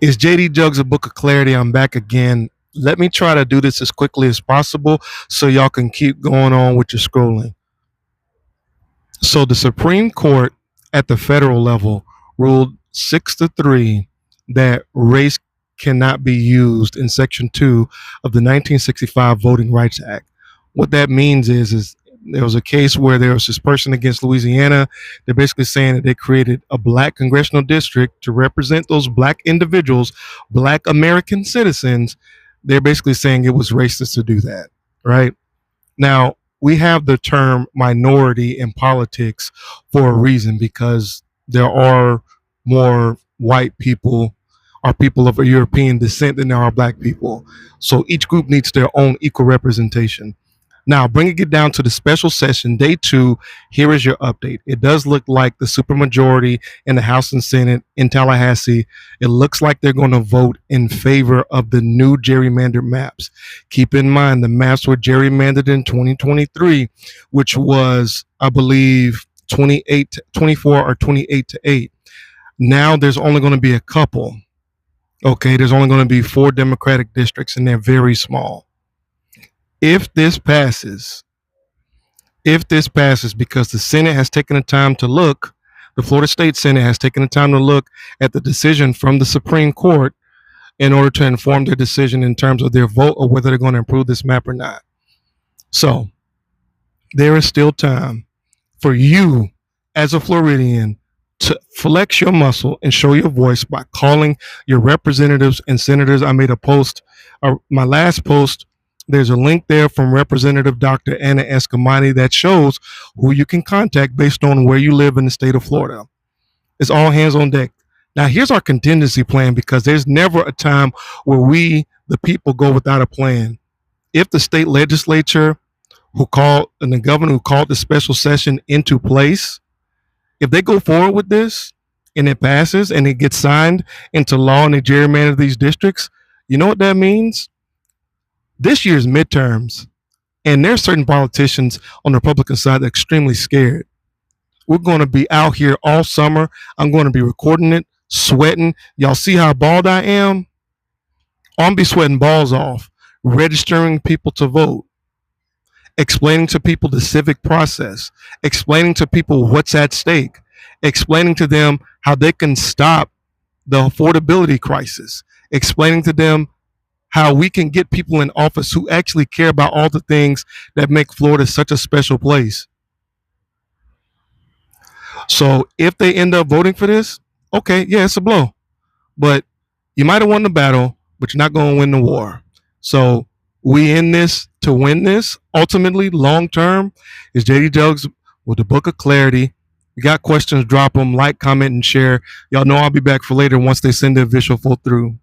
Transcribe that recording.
It's JD Jugs, a Book of Clarity. I'm back again. Let me try to do this as quickly as possible so y'all can keep going on with your scrolling. So the Supreme Court at the federal level ruled 6-3 that race cannot be used in Section 2 of the 1965 Voting Rights Act. What that means is there was a case where there was this person against Louisiana. They're basically saying that they created a black congressional district to represent those black individuals, black American citizens. They're basically saying it was racist to do that, right? Now, we have the term minority in politics for a reason, because there are more white people or people of European descent than there are black people. So each group needs their own equal representation. Now, bringing it down to the special session, day 2, here is your update. It does look like the supermajority in the House and Senate in Tallahassee, it looks like they're going to vote in favor of the new gerrymandered maps. Keep in mind, the maps were gerrymandered in 2023, which was, I believe, 24 or 28-8. Now there's only going to be a couple. Okay, there's only going to be 4 Democratic districts, and they're very small. If this passes, because the Senate has taken the time to look, the Florida State Senate has taken the time to look at the decision from the Supreme Court in order to inform their decision in terms of their vote or whether they're going to approve this map or not. So there is still time for you as a Floridian to flex your muscle and show your voice by calling your representatives and senators. I made a post, my last post. There's a link there from Representative Dr. Anna Escamani that shows who you can contact based on where you live in the state of Florida. It's all hands on deck. Now, here's our contingency plan, because there's never a time where we, the people, go without a plan. If the state legislature and the governor who called the special session into place, if they go forward with this and it passes and it gets signed into law and they gerrymander these districts, you know what that means? This year's midterms, and there's certain politicians on the Republican side that are extremely scared. We're going to be out here all summer. I'm going to be recording it, sweating. Y'all see how bald I am? I'm going to be sweating balls off, registering people to vote, explaining to people the civic process, explaining to people what's at stake, explaining to them how they can stop the affordability crisis, explaining to them how we can get people in office who actually care about all the things that make Florida such a special place. So if they end up voting for this, okay, yeah, it's a blow. But you might have won the battle, but you're not going to win the war. So we in this to win this. Ultimately, long term, is JD Jugs with the Book of Clarity. You got questions, drop them, like, comment, and share. Y'all know I'll be back for later once they send the official full through.